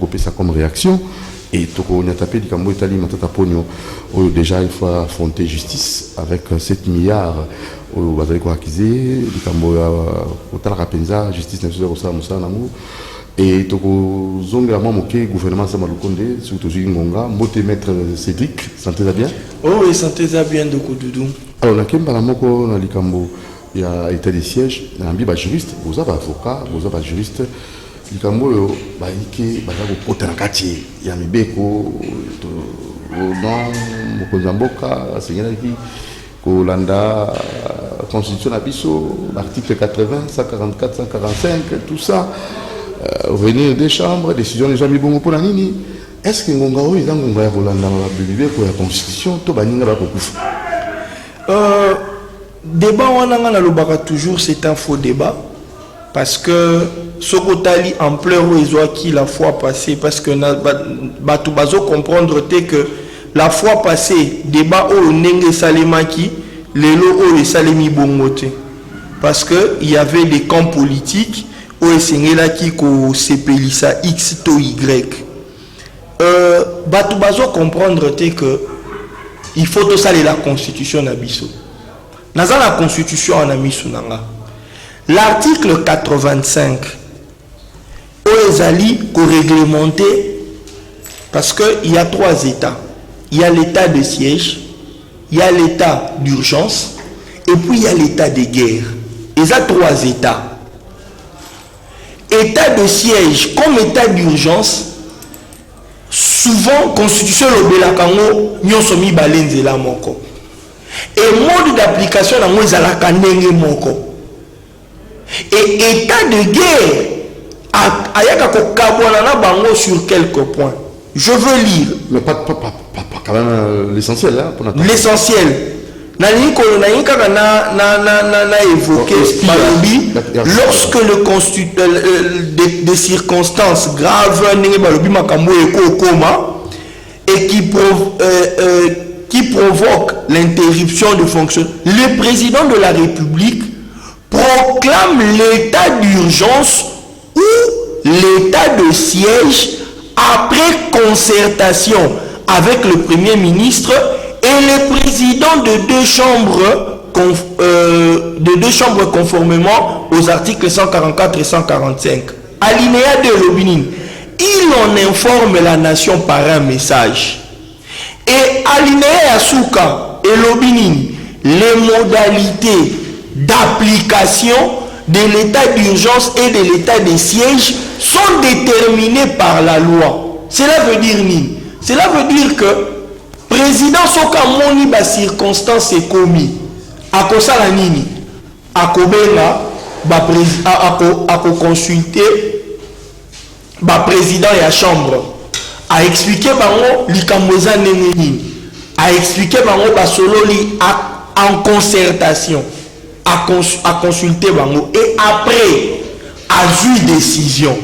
couper ça comme réaction. Et on a tapé déjà il faut affronter justice avec 7 milliards au accusé, justice nationale et le gouvernement Samalukonde, surtout Ngonga, Moté Maître Cédric, sentez-vous bien? Oh oui, sentez-vous bien de Koudoudou. Alors, il y a état de siège, il y a un juriste, vous avez avocat, vous avez juriste. Likambo baiki bazako potera kati ya mibeko non mokozamboka senyaki kolanda constitution na biso article 80 144 145 tout ça venir des chambres décision des gens mibongo pour nini est-ce que ngonga o eza ngonga ya kolanda mibeko ya constitution to baninga bakokufa débat wana ngana lobaka toujours c'est un faux débat parce que Sokotali ampleur où ils ont acquis la fois passée parce que tout bazo comprendre que la fois passée débat au nenge salemaki les lots au salemi bongote parce que il y avait des camps politiques où là qui ko sepelisa x to y tout bazo comprendre que il faut tout ça la constitution nabiso naza la constitution en amisu nanga l'article 85 Oezali co-réglementé parce qu'il y a 3 états. Il y a l'état de siège, il y a l'état d'urgence et puis il y a l'état de guerre. Il y a 3 états. État de siège comme état d'urgence, souvent constitution l'obélakango nyosomi balenzela moko. Et mode d'application na mo ezalaka ndenge moko. Et état de guerre ayaka kokabwana na bango sur quelques points. Je veux lire. Mais pas quand même l'essentiel hein, pour notre l'essentiel. Na évoqué balobi lorsque des circonstances graves balobi makambo eko koma et qui provoque l'interruption de fonction, le président de la République proclame l'état d'urgence ou l'état de siège après concertation avec le Premier ministre et le président de 2 chambres conformément aux articles 144 et 145. Alinéa 2 Lobinin. Il en informe la nation par un message. Et alinéa Asuka et Lobinin. Les modalités d'application de l'état d'urgence et de l'état de siège sont déterminées par la loi. Cela veut dire ni. Cela veut dire que président soka moni ba circonstance est commis. Akosala nini? Akobenga ako consulter ba président ya chambre. A expliquer bango likambo eza ndenge nini. A expliquer bango ba sololi en concertation. À consulter bango et après à jouer décision.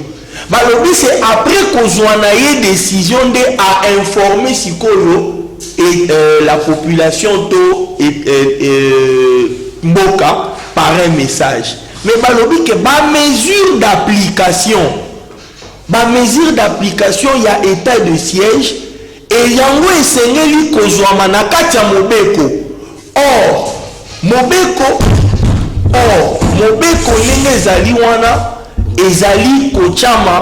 Balobi c'est après qu'on ait décision de à informer Sikolo et la population to Mboka par un message. Mais balobi que ba mesure d'application il y a état de siège et yango esengeli kozwama na kati ya mobeko. Or mobeko ndenge ezali wana ezali kochama.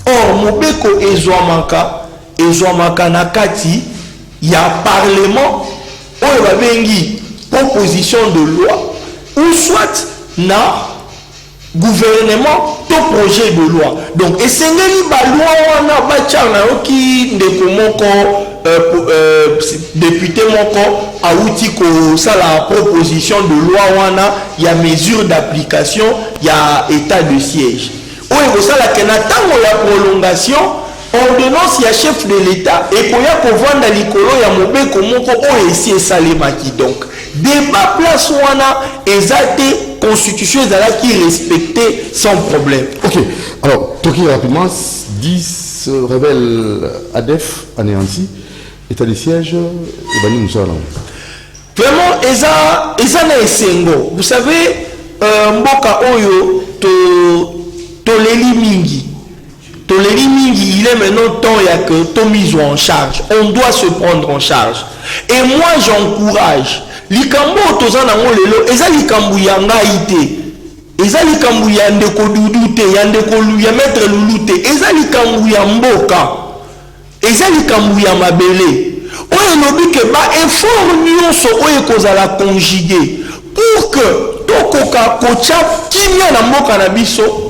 Or mobeko ezwamaka na kati ya parlement oyo babengi proposition de loi ou soit na gouvernement to projet de loi. Donc esengeli ba loi wana bachana oki ndeko moko député moko auti ko ça la proposition de loi wana ya mesure d'application ya état de siège oyo ça la kena tango ya prolongation ordonnance ya chef de l'état et koya kovanda likolo ya mobeko moko oyo esi esalemaki. Donc débat place wana ezate constitution ezala qui respecté sans problème. Ok, alors Toki rapidement 10 rebelles ADF anéantis, état de siège et Bani Moussa. Vraiment eza na esengo. Vous savez mboka oyo to leli mingi Toléri mingi, il est maintenant temps que tout mis en charge. On doit se prendre en charge. Et moi j'encourage. Likambo tozana ngolelo, eza likambu yanga ite. Eza likambu ya ndeko dudu te, ya ndeko lu ya maître lulu te. Eza likambu ya mboka. Eza likambu ya mabele. Oye lobi ke ba effort nyonso oye kozala conjuguer pour que tokoka kocha kimia na mboka na biso.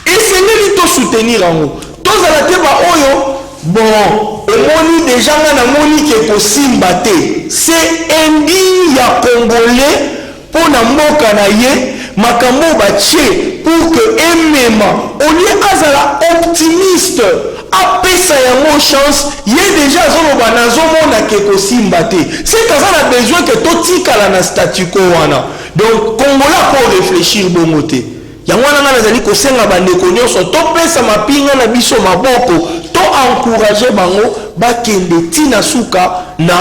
Essayez de soutenir en haut. Tous à la tête, bon, on déjà na moni qui est possible battre. C'est indigne ya congolais pour na mboka na ye makambo batie pour que emema on est azala optimiste apesa yango chance ye déjà zolo banazo mona ke possible battre. C'est quand on a besoin que totika la na statu quo wana. Donc congolais pour réfléchir bon côté. Yangwana na nazali kosenga bandeko nyonso topesa mapinga na biso maboko to encourager bango bakende tina suka na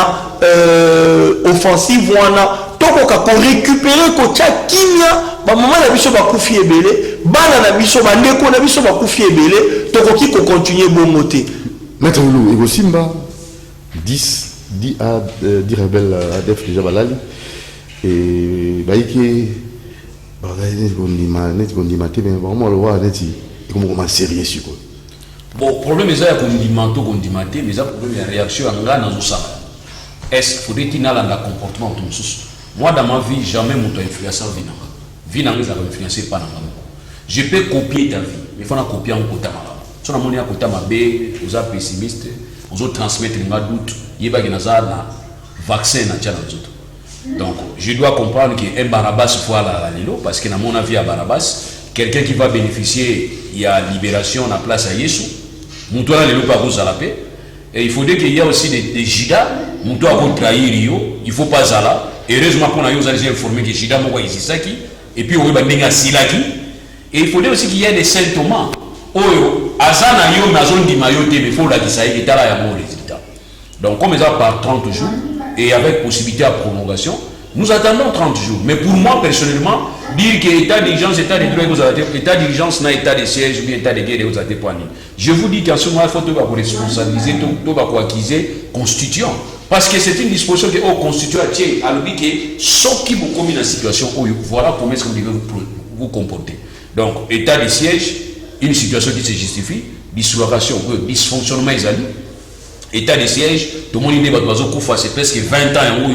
offensive wana tokoka ko récupérer ko tia kimia ba mama na biso bakufi ebele bana na biso bandeko na biso bakufi ebele tokoki ko continuer bongo te. Maître Lulu Ego Simba 10 rebelles ADF déjà balali et baiki bon, problème est qu'on dit manteau, qu'on dit maté, mais ça problème est réaction en gars dans ça. Est-ce qu'il faudrait qu'il y ait un comportement tout moi dans ma vie jamais mon influenceur vie n'a pas influencé par moi. Je peux copier ta vie, mais il faut copier en côté malade. Si on a mon côté malade, aux autres pessimistes, aux autres transmettre les doutes, il y a des vaccin na tchana autres. Donc, je dois comprendre qu'un Barabas faut la Lilo, parce que dans mon avis à Barabas, quelqu'un qui va bénéficier, il y a libération à la place à Yesu, Moutoua Lilo par à la paix. Et il faudrait qu'il y ait aussi des Jida, Moutoua pour trahir Rio, il ne faut pas ça là. Heureusement qu'on a informé que Jida Moua Isisaki, et puis on va bien Silaki. Et il faudrait aussi qu'il y ait des saint Thomas. Oyo, Azana Yo, Nazon di Mayote, mais il faut la dire, il y a un bon résultat. Donc, comme ça par 30 jours, et avec possibilité à prolongation, nous attendons 30 jours. Mais pour moi, personnellement, dire que l'état d'urgence, état de droit, état d'urgence n'a état de siège ou bien état de guerre, vous avez poigné. Je vous dis qu'en ce moment, il faut tout responsabiliser, tout acquiser constituant. Parce que c'est une disposition que au constituant, à l'objet que sauf qui vous commet dans la situation, voilà comment est-ce que vous devez vous comporter. Donc, état de siège, une situation qui se justifie, dislocation, dysfonctionnement isolé. État de siège, tout le monde dit que c'est presque 20 ans au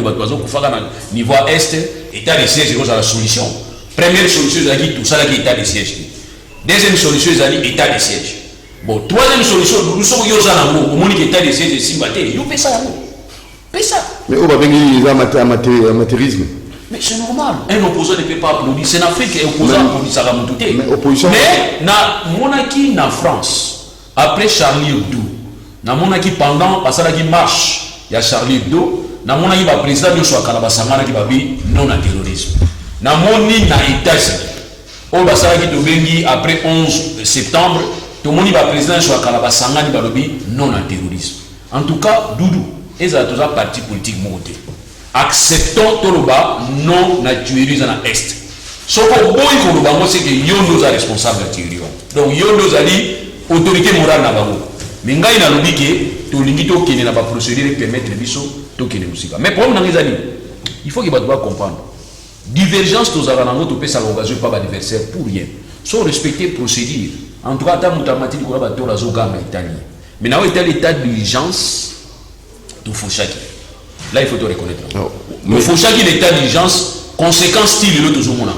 niveau est, état de siège c'est la solution. Première solution, c'est tout ça là qui est état de siège. Deuxième solution, c'est état de siège. Bon, troisième solution, nous sommes au monde qui est état de siège et Simbaté, nous payons ça. Mais on va venir amateurisme. Mais c'est normal. Un opposant ne peut pas applaudir. C'est en Afrique et opposant applaudit ça va me douter. Mais na monarchie en France, après Charlie Hebdo, na monaki pendant parce que la marche il y a Charlie Hebdo na monaki ba président de soit kala basangana ki babi non à terrorisme na moni na États-Unis on ba sala ki to bengi après 11 septembre to moni ba président soit kala basangana ba lobi non à terrorisme. En tout cas Doudou eza toza parti politique monté acceptons toloba non na tuerie na est soko boy ko lo bango c'est que yondo za responsable de tuerie donc yondo za li autorité morale na bango. Mais il y a des gens qui n'ont pas procédé pour permettre les gens de faire des choses. Mais pour nous, il faut qu'ils comprendre. Divergence, nous avons peut sa l'engagement par l'adversaire pour rien. Sans respecter la procédure. En tout cas, dans le matériel, nous avons la Zoga en Italie. Mais dans l'état d'urgence, il faut chaque. Là, il faut te reconnaître. Il faut chaque l'état d'urgence, conséquence style de l'autre monde.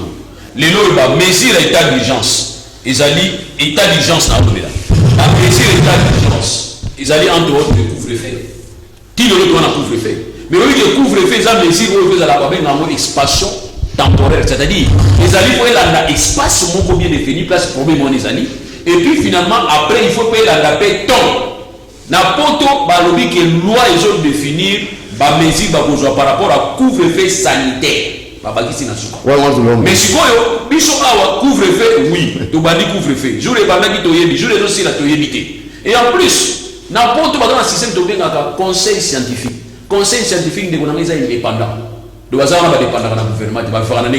Les lois, il va mesurer l'état d'urgence. Ils ont dit l'état d'urgence dans le apprécier l'état d'urgence, ils allaient entre autres le couvre-feu. Qui le doit en couvre-feu? Mais oui, le couvre-feu, ça veut dire qu'ils allaient avoir une expansion temporaire. C'est-à-dire, ils allaient pour un espace bien défini, place problème les alliés. Et puis finalement, après, il faut payer la paix temps. N'importe quoi, que loi ils ont définir, mesure par rapport à couvre-feu sanitaire. Mais si vous couvre-feu, oui, tu vas dire couvre-feu. Je vais parler de je vais aussi la toyébité. Et en plus, n'importe quoi dans le système de conseil scientifique. Conseil scientifique de l'organisation indépendant. De base, on va dépendre du gouvernement, tu vas faire un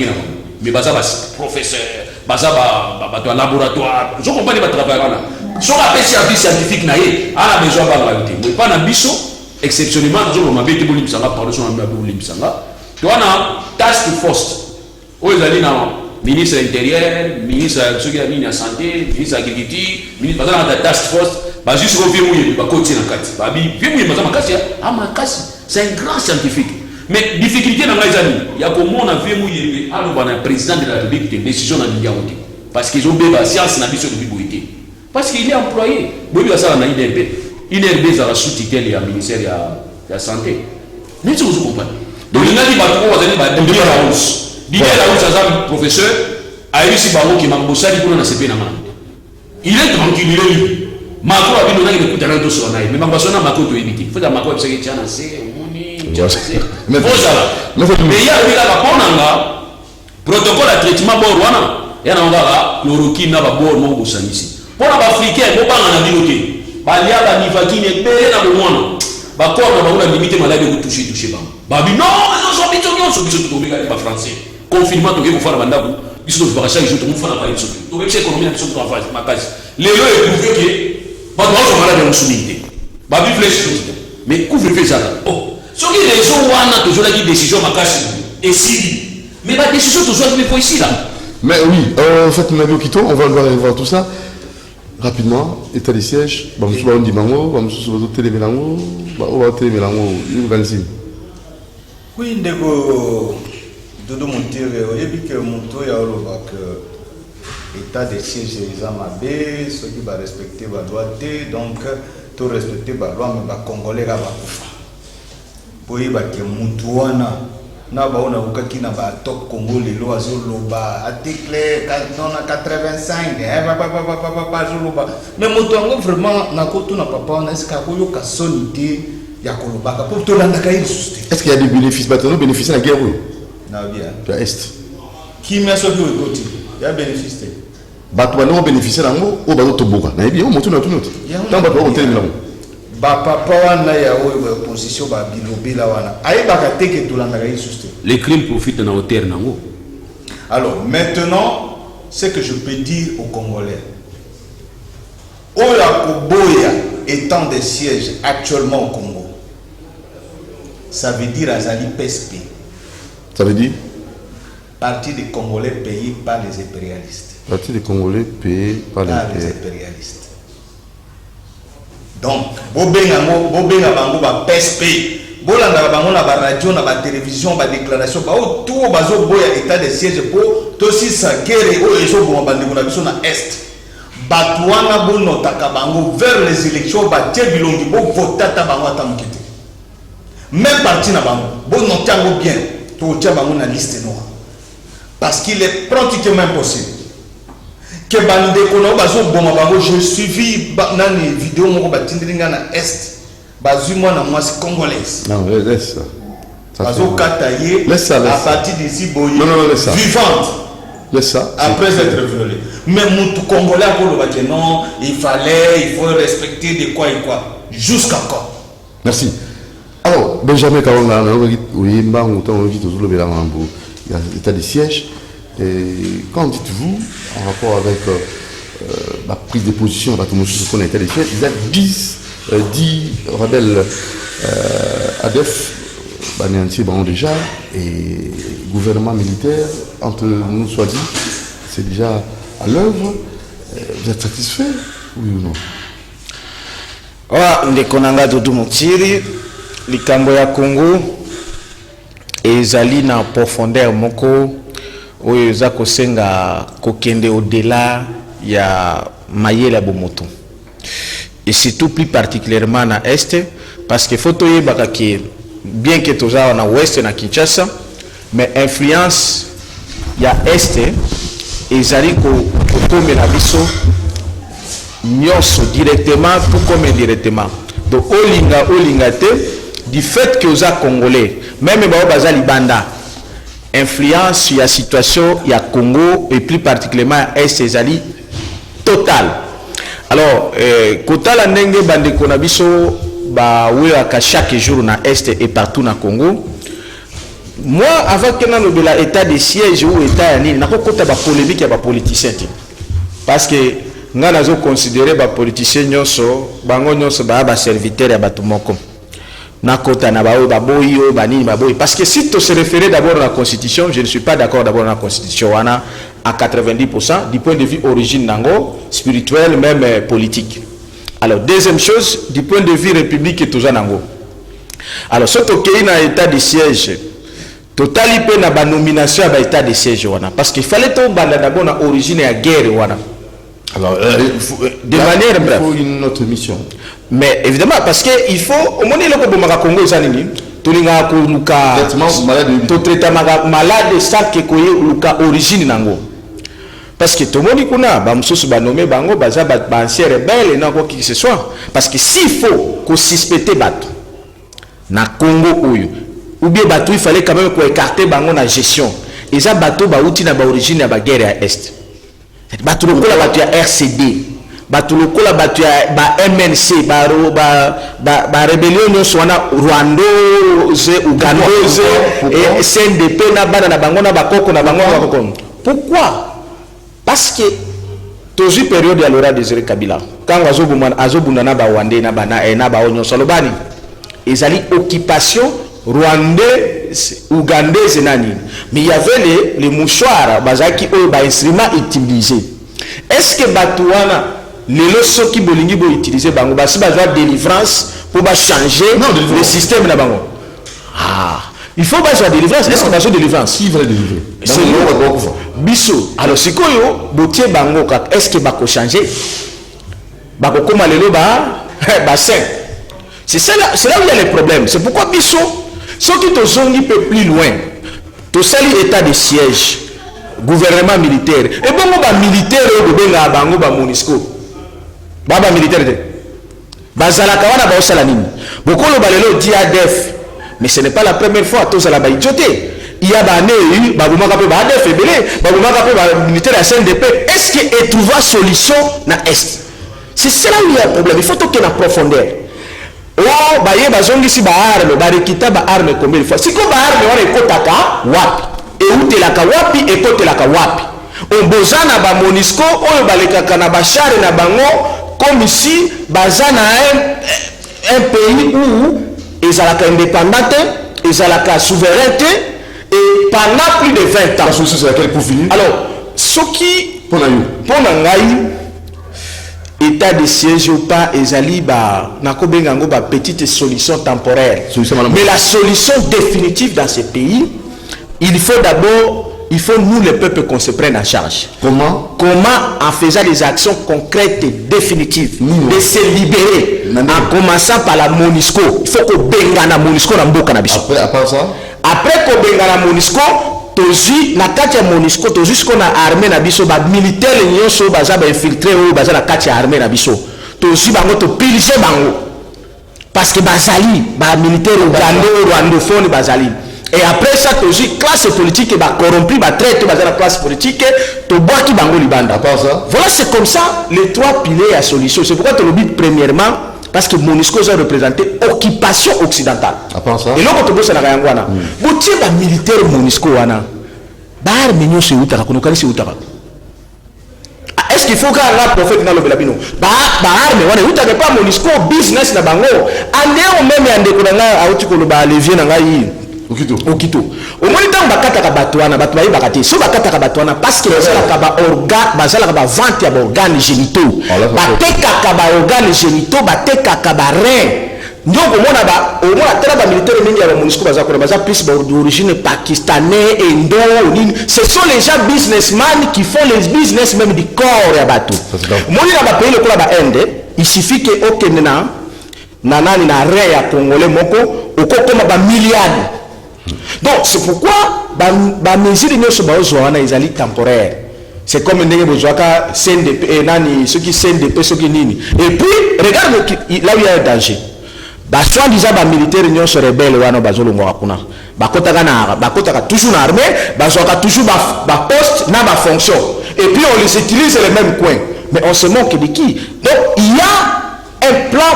mais base, professeur, baza ba laboratoire je comprends pas travail là so ka pesi service scientifique na ye a la besoin ba réalité mais pas na biso exceptionnellement nous on mabete boli bisanga pardon so mabete boli bisanga to na task force o ezali na ministre de l'intérieur ministre de la santé ministre de l'agriculture ministre de la task force ba juste ko vieux mouye ba côté na kati ba bi vieux mouye baza makasi a makasi c'est un grand scientifique mais difficulté dans les amis il y a comment on a vieux mouye alors ba na président de la République de décision na Ndiaouti parce qu'ils ont béba science na biso de biboité parce qu'il est employé bobi ba ça na INRB ça la sous-tutelle ya ministère ya santé mais tu vous comprenez donc il a dit ba ko wazali ba Didier Raoult un professeur a réussi à qui m'a bossé pour na CP na mana il est tranquille il est libre Macron a dit non il écoute rien de son aïe mais ma personne Macron to éviter faut dire Macron c'est que tiens c'est mais faut ça mais il y a eu là ba protocole de traitement bord wana ya na ngala chloroquine na ba bord mo bosanisi pour na ba africain mo banga na biloté ba lia ba nivakine belé na bo mwana ba corps na ba una limiter maladie ko toucher ba bi non so biso to be ba français confinement to ke ko fara bandaku biso to chaque jour to mo fara ba biso to be économie na biso to fa makasi lelo e prouver que ba to so malade mo souminité ba bi flex mais couvre-feu ça oh so ki raison wana to jola ki décision makasi et si mais ba décision to jola mais ici là mais oui faites une avis au Quito on va voir tout ça rapidement état des sièges ba musu ba ndi mango ba musu ba télé melango ba télé melango il va ici oui ndeko Dodo Montire oyebi que moto ya oloba que état de siège les amabé ceux qui va respecter la loi donc tout respecter la loi mais ba congolais ba kufa boye ba ke mutu wana na ba ona ukaki na ba top Congo lelo azoloba article 85 ba zoloba mais moto ngo vraiment na koto na papa na eska ko yo ka sonité ya kolobaka pour to landa ka susté est-ce qu'il y a des bénéfices maintenant bénéficier la guerre oui na bien la est qui met sur le côté il y a bénéficié bato ba no bénéficier nango o ba to boka na bien moto na tout notre tant ba ko télé nango ba papa wana ya o position ba bilobela wana ayebaka te que to landa ka susté les crimes profitent na hauteur nango alors maintenant ce que je peux dire aux Congolais Oya Koboya étant des sièges actuellement au Congo ça veut dire Azali PSP. Ça veut dire Parti des Congolais payés par les impérialistes. Parti des Congolais payés par les impérialistes. Donc, Bobenga Bango va PSP. Bolanda Bango na ba radio, na ba télévision, ba déclaration, ba tout bazo boya état de siège pour tosi sa guerre o ezo bo bandeko na biso na est. Batwana bono takabango vers les élections ba bilongi bo votata bango atamukite. Même parti na bango, bon non tiango bien, to tia bango na liste noire. Parce qu'il est pratiquement impossible que bande kono bazo boma bango je suivi nani vidéo moko batindringa na est bazu moi na moi congolaise. Non, laisse ça. Bazo kataye à partir d'ici boye vivante. Laisse ça. Après être violé. Mais mon congolais a dit non, il faut respecter de quoi et quoi jusqu'à quand. Merci. Alors, Benjamin Kaonga, oui, il y a l'état des sièges. Qu'en dites-vous en rapport avec la prise de position de ce qu'on a état des sièges? Il y a 10 rebelles ADF, déjà, et gouvernement militaire, entre nous soit dit, c'est déjà à l'œuvre. Vous êtes satisfait, oui ou non? Ndekonanga Dodo Montire likambo ya Congo ezali na profondeur moko oyo eza kosenga kokende au-delà ya mayele ya bomoto et surtout plus particulièrement na est parce que faut toyebaka ke bien que toza na ouest na Kinshasa mais influence ya est ezali kotomela biso nyonso directement tout comme indirectement donc olinga te du fait que aux congolais même baza libanda influence sur la situation ya Congo et plus particulièrement à est ezali total alors kotala ndenge bandeko na biso ba weyaka chaque jour na est et partout na Congo moi avant que nous avons l'état de siège ou état ni na ko kota ba polémique ya ba politicien parce que nous avons considéré les politiciens ba serviteurs ya bato moko na kota na ba boyi bani ba boyi parce que si tu se référer d'abord à la constitution, je ne suis pas d'accord d'abord à la constitution wana à 90% du point de vue origine nango spirituel même politique. Alors deuxième chose du point de vue république et tout ça nango. Alors surtout qu'il y a un état de siège total pe na ba nomination à état de siège wana parce qu'il fallait to banda d'abord na origine ya guerre wana. Alors, de manière bref. Il faut une autre mission. Mais évidemment, parce qu'il faut, au moment où on a Congo, tout le monde a malade, ça qui est origine nango. Parce que tout le monde a nommé bango, baza ancien rebelle, nango qui que ce soit. Parce que s'il faut qu'on suspecte bateau na Congo ou bien bateau, il fallait quand même qu'on écarte bango na gestion. Et ça bateau ba outil na ba origine na ba guerre à est. Bateau le kola bateau ya RCD. Bateau le kola bateau ya ba MNC, ba rébellion soit rwandoze, ougandoze et CNDP na bana na bango na bakoko na bango na bakoko. Pourquoi? Parce que toujours période ya Laurent Désiré Kabila quand azobunda na ba Rwandais na bana na ba onyo solobani ezali occupation rwandais ougandaise nani mais il y avait les mouchoirs bazaki o ba instrument utilisé. Est-ce que batouana les leçons qui bolingi bo utiliser bango basi bazwa délivrance pour ba changer le système na bango? Ah, il faut bazwa délivrance. Est-ce que bazwa délivrance qui va délivrer c'est biso? Alors sikoyo botie bango ka est-ce que bako changer bako koma lelo ba bassin? C'est là où il y a les problèmes. C'est pourquoi biso ceux qui te sont un peu plus loin, tu sali état de siège, gouvernement militaire. Et bon, bah militaire, benga bango ba Monisco, baba militaire de. Bazala kawana ba osalanini. Beaucoup le balelo dit ADF, mais ce n'est pas la première fois. Tous à la baïjoté. Il y a bané, babuma kapé ba ADF et belé, babuma kapé ba militaire à CNDP. Est-ce que trouver solution na est? C'est cela où il y a un problème. Il faut toquer la profondeur. Oh, baye bazongi si ba arme, ba rekita ba arme combien de fois? Si ko ba arme wana ekotaka wapi? E utelaka wapi ekotelaka wapi? On bozana ba Monisco oyo balekaka na bachare na bango comme ici bazana un pays où ezalaka indépendante, ezalaka souveraineté et pendant plus de 20 ans. La solution c'est laquelle pour finir? Alors, ce qui pour ngai état de siège ou pas ezali ba nakobengango ba petite solution temporaire. Mais la solution définitive dans ce pays, il faut d'abord, nous le peuple qu'on se prenne en charge. Comment en faisant des actions concrètes et définitives de se libérer en commençant par la Monisco. Il faut que benga na Monisco na mboka na biso. Après ça, après que benga na Monisco tozi na kati ya Monisco tozi ce qu'on a armé na biso ba militaire nyonso baza ba infiltrer ou baza na kati ya armée na biso tozi bango to piliser bango parce que bazali ba militaire rwandophone bazali et après ça tozi classe politique ba corrompu ba traite baza la classe politique to boaki bango libanda. Après ça, voilà, c'est comme ça les trois piliers à solution. C'est pourquoi tu le dis premièrement parce que Monisco a représenté occupation occidentale. Et là, quand tu bosses à la Rayangwana, vous tirez les militaires Monisco, est-ce qu'il faut qu'un prophète dans le Belabino? Pas Monisco, business na bango. Allez, même un découvert à Otikoloba, les vieux n'angaï. Okito. Au moins, dans Bakata Batouana, Batouaï Bakati, sur Bakata Batouana, parce que les organes, vente à organes génitaux. Bateka Kaba organes génitaux, Bateka Kabarin. Donc, au moins, la militaire à Monisco, Baza plus d'origine pakistanais, indo, ce sont les gens businessmen qui font les business même du corps à bateau. Moi, il y a un pays, le Inde, il suffit que au Kenya, nanani na rien à Congolais, moko, au Kokoma, milliards. Donc c'est pourquoi ba mesure de nos baozoana ezali temporaire. C'est comme ndenge bozwaka CNDP et nani ceux qui CNDP ceux qui nini. Et puis regarde là où il y a un danger. Ba soit disant ba militaire union se rebelle wana bazolongo akuna. Ba kotaka toujours na armée, bazwaka toujours ba poste na ba fonction. Et puis on les utilise les mêmes coins. Mais on se moque de qui? Donc il y a un plan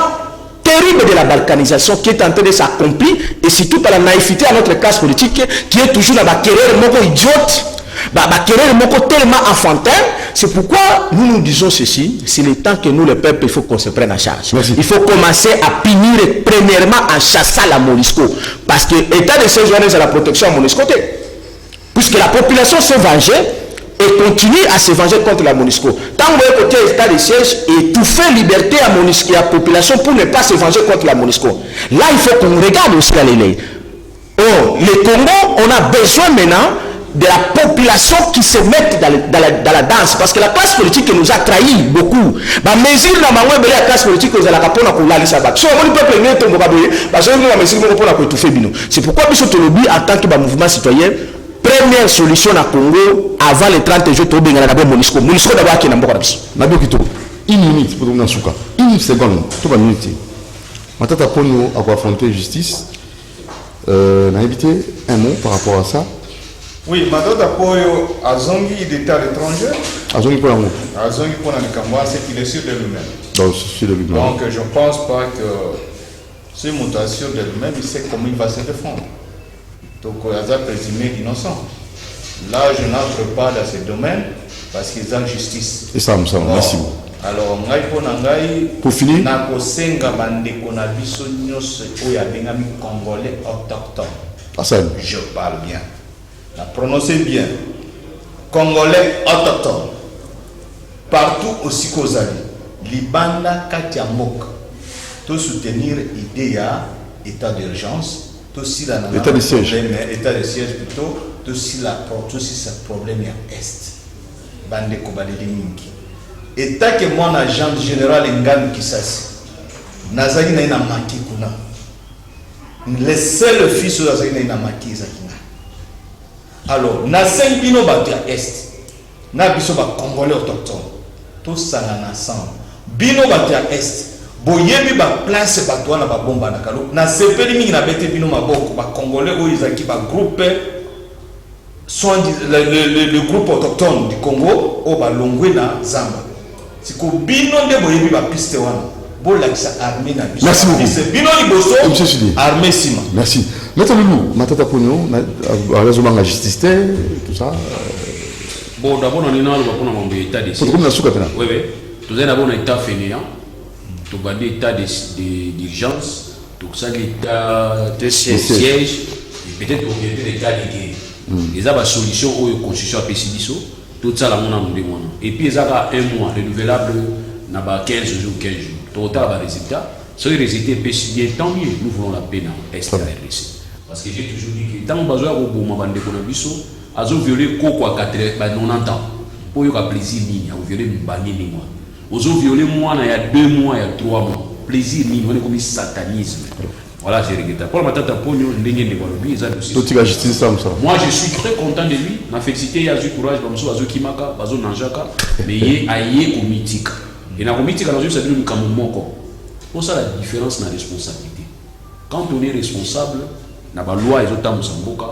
terrible de la balkanisation qui est en train de s'accomplir, et surtout par la naïveté à notre classe politique qui est toujours dans la querelle moko idiote, querelle moko tellement enfantin. C'est pourquoi nous disons ceci, c'est le temps que nous, le peuple, il faut qu'on se prenne en charge. Merci. Il faut commencer à punir premièrement en chassant la MONUSCO. Parce que l'État de ces journées, c'est la protection à MONUSCO. Puisque la population s'est vengée et continue à se venger contre la MONUSCO. Tant que vous côté état de siège et tout fait liberté à MONUSCO et à la population pour ne pas se venger contre la MONUSCO. Là, il faut qu'on regarde aussi la lélé. Oh, le Congo, on a besoin maintenant de la population qui se mette dans la danse. Parce que la classe politique nous a trahi beaucoup. La mesure dans la classe politique, nous allons apprendre à couler les sabbats. Si on peut prendre ton vocabulaire, parce que nous avons mesure pour étouffer Bino. C'est pourquoi nous sommes en tant que mouvement citoyen, première solution à Congo, avant les 30 jours, tu as d'abord MONUSCO. MONUSCO d'abord qui est dans Nabio Kito, une minute pour nous en souka. Une seconde, tout va minute. Maintenant, pour nous affronter justice, on a invité un mot par rapport à ça. Oui, Madame Apoyo Azongi d'état à l'étranger. Azongi pour l'amour. Azongi pour l'Américain, c'est qu'il est sûr de lui-même. Donc, je ne pense pas que ce mutation de lui-même, il sait comment il va se défendre. Donc, il a présumé innocent. Là, je n'entre pas dans ce domaine parce qu'ils ont justice. C'est ça, merci beaucoup. Alors, pour finir, Congolais autochtones. Je parle bien. La prononcez bien. Congolais autochtones. Partout aussi qu'aux alliés. Libanda Katiamok. Tout soutenir l'idée à état d'urgence. Tout si la état de siège. État de siège plutôt. Tout si ce problème est est. Bande Kobaledi Minki. État que mon agent général Ngan Kisasi. Nazaki na ina maki kuna. Le seul fils de Nazaki na ina maki Zakina. Alors, na 5 bino batia est. Na biso ba Congolais autochtone. Tout ça na ensemble. Bino batia est. Boyebi ba place bato na ba bomba na kalo. Na sepeli mingi na bete bino maboko ba Congolais o izaki ba groupe le groupe autochtone du Congo o ba longwe na Zamba. Siko bino nde boyebi ba piste wana. Merci beaucoup. Armée Sima. Merci. Maintenant, nous, Matata Pogno, la justice, tout ça. Bon, d'abord, on est dans l'état de siège. Oui, oui. Tout d'abord, on est état fainéant. Tout d'abord, état d'urgence. Tout ça, l'état de siège. Et peut-être qu'on vient de l'état de guerre. Ils ont la solution où la constitution a PCDISO. Tout ça, là, on a demandé. Et puis, ils ont un mois renouvelable. N'a pas 15 jours, 15 jours. Total va résultat. Si le résultat est bien, tant mieux. Nous voulons la paix dans l'Est. Parce que j'ai toujours dit que tant que besoin de bande de Konabiso, ils ont violé Koko à 90 ans. Pour y avoir plaisir, ils ont violé Mbani Ningwa. Ils ont violé moi il y a 2 mois, il y a 3 mois. Plaisir, on est comme satanisme. Voilà, j'ai regretté. Pour le matin, Pogno, moi, je suis très content de lui. Ma félicité, il y a du courage, Bamso, Kimaka, Bazo Nanjaka, mais il y a un mythique. Et dans le politique, ça veut dire que pour ça, la différence dans la responsabilité. Quand on est responsable, dans la loi, ils ont Mozamboka,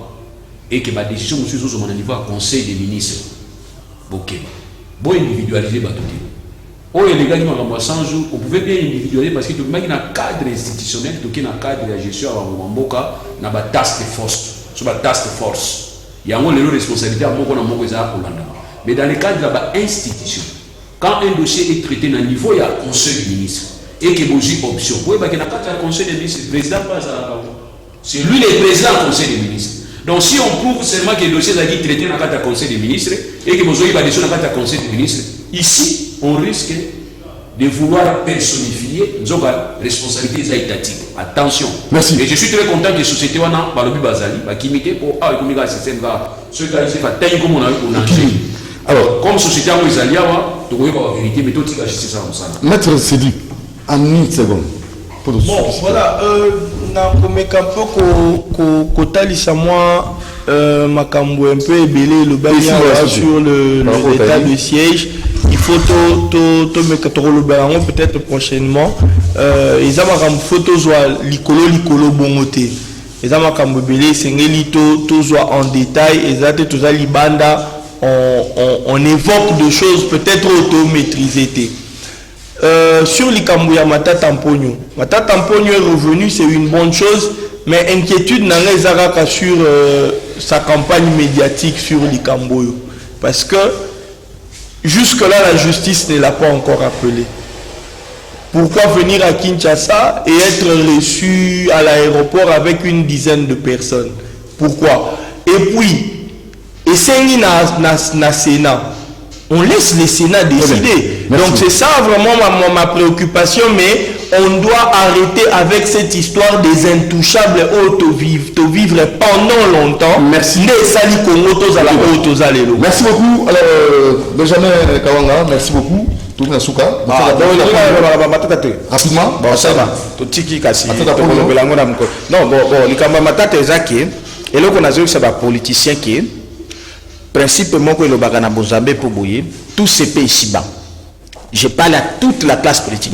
et que la décision est sur au niveau du conseil des ministres. Ok. Bon, individualiser, oh, les gars, 100 jours, on pouvait bien individualiser parce que tu as un cadre institutionnel, tu as un cadre de gestion à Mozamboka, dans la task force. Sur la task force. Il y a une responsabilité à Moko, mais dans le cadre de l'institution. Quand un dossier est traité dans le niveau, il y a un conseil du ministre. Et qu'il y a une option. Vous voyez qu'il y a un conseil des ministres. Le président passe à la. C'est lui le président du conseil des ministres. Donc si on prouve seulement que le dossier est traité dans le conseil des ministres et que vous avez une décision dans le conseil des ministres, ici, on risque de vouloir personnifier la responsabilité étatique. Attention. Merci. Et je suis très content que la société ait par le Bazali, qui mettait pour un système ceux qui ont comme on a eu pour alors, comme société à Moïsalia, tu vois la vérité, mais tout est justice à ça. Maître Cédric, en une seconde. Bon, voilà, nakomeka mpo kotalisa mwa makambo un peu ebele lobania sur l'état de siège. Il faut tomeka tokoloba yango peut-être prochainement. Eza makambo faut tozwa likolo bongo te. Eza makambo ebele esengeli tozwa en détail eza te toza libanda on évoque des choses peut-être auto-maîtrisées. sur l'Ikambouya Matata Mpogno. Matata Mpogno est revenu, c'est une bonne chose, mais inquiétude n'a pas sur sa campagne médiatique sur l'Ikambouya. Parce que jusque-là, la justice ne l'a pas encore appelé. Pourquoi venir à Kinshasa et être reçu à l'aéroport avec une dizaine de personnes? Pourquoi? Et puis, et c'est na Sénat. On laisse le Sénat décider. Donc c'est ça vraiment ma préoccupation, mais on doit arrêter avec cette histoire des intouchables vivre pendant longtemps. Merci. Merci beaucoup. Alors, Benjamin Kawanga, merci beaucoup. Tout le rapidement. Bon, ça va. Tout tiki kasi. Non, bon, les camarades ezaki. Et là, on a vu que c'est un politicien qui est principalement que le bagana Bozambe pour bouiller tous ces pays ici-bas. Je parle à toute la classe politique.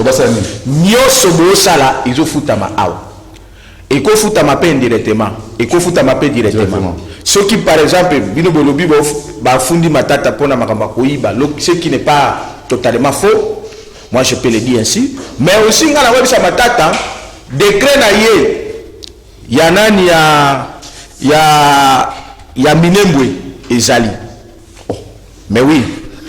Nyo sobo sala ils ont foutu ma ao. Et qu'on fout ma peine directement. Et qu'on fout ma peine directement. Ceux qui par exemple bino bolobi ba fundi matata pona makamba koiba, ce qui n'est pas totalement faux. Moi je peux le dire ainsi. Mais aussi ngala web sa matata décret na ye ya nani ya Minembwe ezali. Oh, mais oui.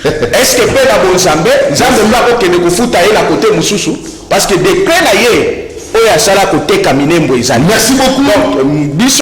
Est-ce que peut la Bonzambe, Zambé m'a que ne fouta et la côté Moussousou parce que décret na ye oya sala côté Minembwe ezali. Merci beaucoup. Donc,